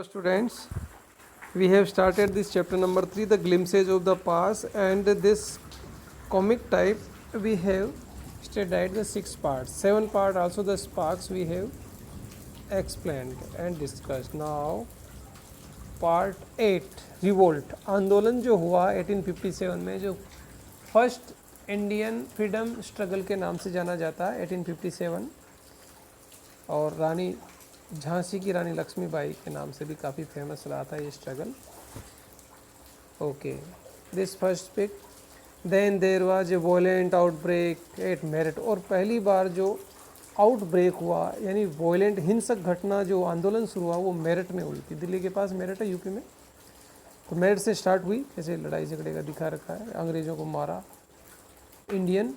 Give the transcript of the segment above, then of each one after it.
Students, we have started this chapter number 3, the glimpses of the past, and this comic type we have studied the 6 parts. 7 part also the sparks we have explained and discussed. Now part 8 revolt आंदोलन जो हुआ 1857 में, जो first Indian freedom struggle के नाम से जाना जाता है 1857, और रानी झांसी की रानी लक्ष्मीबाई के नाम से भी काफ़ी फेमस रहा था ये struggle. Okay, this first pic. Then there was a violent outbreak at Meerut, और पहली बार जो आउटब्रेक हुआ यानी वॉयलेंट हिंसक घटना जो आंदोलन शुरू हुआ वो मेरठ में हुई थी. दिल्ली के पास मेरठ है यूपी में, तो मेरठ से स्टार्ट हुई. ऐसे लड़ाई झगड़े का दिखा रखा है. अंग्रेज़ों को मारा इंडियन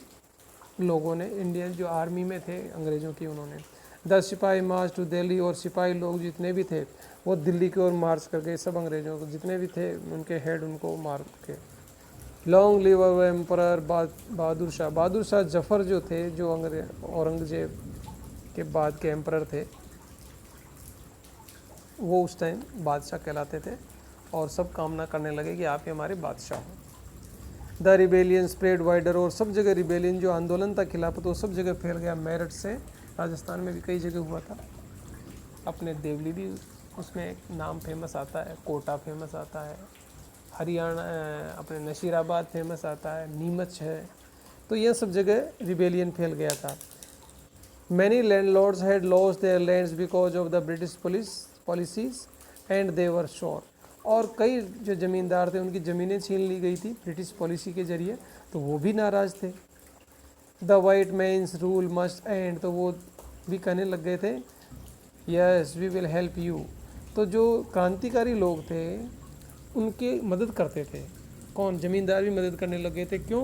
लोगों ने, इंडियन जो आर्मी में थे अंग्रेज़ों की, उन्होंने. 10 सिपाही मार्च टू दिल्ली, और सिपाही लोग जितने भी थे वो दिल्ली की ओर मार्च कर गए. सब अंग्रेज़ों को जितने भी थे उनके हेड उनको मार के. Long live our emperor Bahadur Shah. Bahadur Shah Zafar जो थे, जो औरंगजेब के बाद के एम्परर थे, वो उस टाइम बादशाह कहलाते थे, और सब कामना करने लगे कि आप ही हमारे बादशाह हो. द रिबेलियन स्प्रेड वाइडर, और सब जगह रिबेलियन जो आंदोलन था खिलाफत वो सब जगह फैल गया. मेरठ से राजस्थान में भी कई जगह हुआ था. अपने देवली भी उसमें एक नाम फेमस आता है, कोटा फेमस आता है, हरियाणा अपने नशीराबाद फेमस आता है, नीमच है. तो यह सब जगह रिबेलियन फैल गया था. Many landlords had lost their lands because of the British policies and they were sure, और कई जो ज़मींदार थे उनकी ज़मीनें छीन ली गई थी ब्रिटिश पॉलिसी के ज़रिए, तो वो भी नाराज़ थे. The white man's rule must end, तो वो भी कहने लग गए थे yes we will help you. तो जो क्रांतिकारी लोग थे उनके मदद करते थे. कौन? ज़मींदार भी मदद करने लग गए थे. क्यों?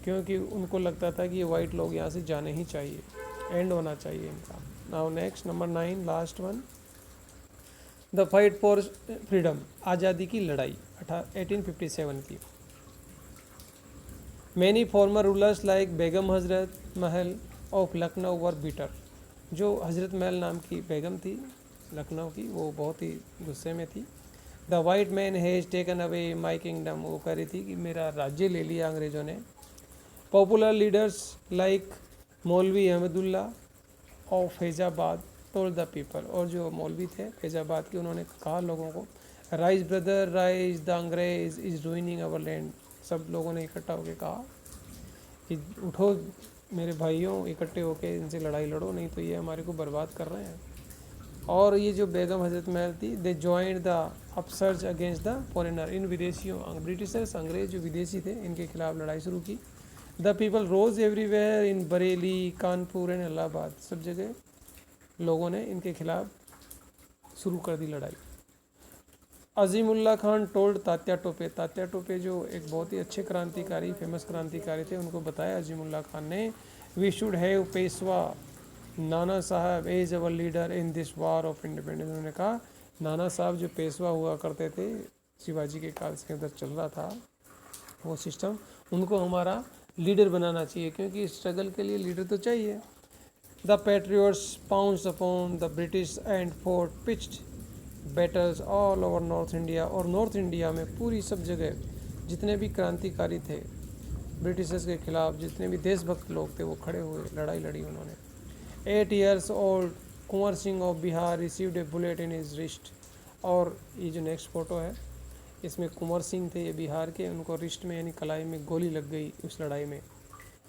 क्योंकि उनको लगता था कि ये वाइट लोग यहाँ से जाने ही चाहिए, एंड होना चाहिए इनका. Now next number 9, last one, the fight for freedom, आज़ादी की लड़ाई 1857 की. Many farmer rulers like Begum Hazrat Mahal of Lucknow were beater. जो हजरत महल नाम की बेगम थी लखनऊ की, वो बहुत ही गुस्से में थी. The white man has taken away my kingdom, वो कह रही थी कि मेरा राज्य ले लिया अंग्रेज़ों ने. पॉपुलर लीडर्स लाइक मौलवी Ahmadullah of Faizabad told the people, और जो मौलवी थे फैज़ाबाद के, उन्होंने कहा लोगों को, राइज ब्रदर राइज, द अंग्रेज इज़ रूइनिंग अवर लैंड. सब लोगों ने इकट्ठा होकर कहा कि उठो मेरे भाइयों, इकट्ठे होकर इनसे लड़ाई लड़ो, नहीं तो ये हमारे को बर्बाद कर रहे हैं. और ये जो बेगम हजरत महल थी, they joined the upsurge against the foreigner, इन विदेशियों, ब्रिटिशर्स अंग्रेज जो विदेशी थे इनके खिलाफ लड़ाई शुरू की. The people rose everywhere in Bareilly, Kanpur and Allahabad, सब जगह लोगों ने इनके खिलाफ शुरू कर दी लड़ाई. अजीमुल्ला खान टोल्ड तात्या टोपे, तात्या टोपे जो एक बहुत ही अच्छे क्रांतिकारी, फेमस क्रांतिकारी थे, उनको बताया अजीमुल्ला खान ने, we should have Peshwa Nana Sahab as our leader in this war of independence. उन्होंने कहा नाना साहब जो पेशवा हुआ करते थे शिवाजी के काल के अंदर चल रहा था वो सिस्टम, उनको हमारा लीडर बनाना चाहिए, क्योंकि स्ट्रगल के लिए लीडर तो चाहिए. The patriots pounce upon the British and fort pitched battles all over north India, और नॉर्थ इंडिया में पूरी सब जगह जितने भी क्रांतिकारी थे ब्रिटिशर्स के खिलाफ, जितने भी देशभक्त लोग थे वो खड़े हुए, लड़ाई लड़ी उन्होंने. 8 years old Kunwar Singh of Bihar received A bullet in his wrist, और ये जो नेक्स्ट फोटो है इसमें कुंवर सिंह थे ये बिहार के, उनको रिस्ट में यानी कलाई में गोली लग गई उस लड़ाई में.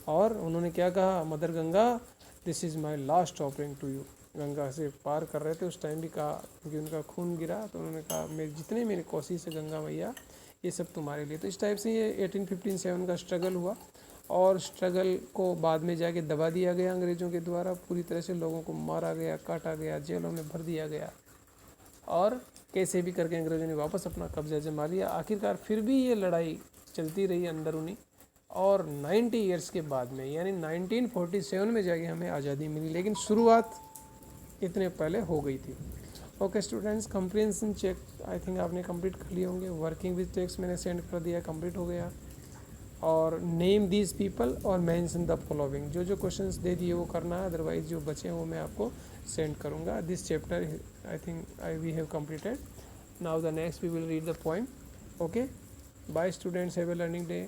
और उन्होंने क्या कहा, mother Ganga this is my last offering to you. Ganga से पार कर रहे थे उस टाइम भी कहा, क्योंकि उनका खून गिरा, तो उन्होंने कहा मेरे जितने मेरे कोशिश है गंगा मैया ये सब तुम्हारे लिए. तो इस टाइप से ये 1857 का स्ट्रगल हुआ, और स्ट्रगल को बाद में जाके दबा दिया गया अंग्रेज़ों के द्वारा. पूरी तरह से लोगों को मारा गया, काटा गया, जेलों में भर दिया गया, और कैसे भी करके अंग्रेज़ों ने वापस अपना कब्जा जमा लिया. आखिरकार फिर भी ये लड़ाई चलती रही अंदरूनी, और 90 ईयर्स के बाद में यानी 1947 में जाके हमें आज़ादी मिली, लेकिन शुरुआत इतने पहले हो गई थी. Okay students, comprehension check I think आपने कंप्लीट कर लिए होंगे. वर्किंग विद टेक्स्ट मैंने सेंड कर दिया, कंप्लीट हो गया. और नेम दीज पीपल और मेंशन द फॉलोइंग, जो जो क्वेश्चंस दे दिए वो करना है, अदरवाइज जो बचे हैं वो मैं आपको सेंड करूँगा. This chapter I think we have completed. Now the next we will read the poem. Okay. Bye students, have a learning day.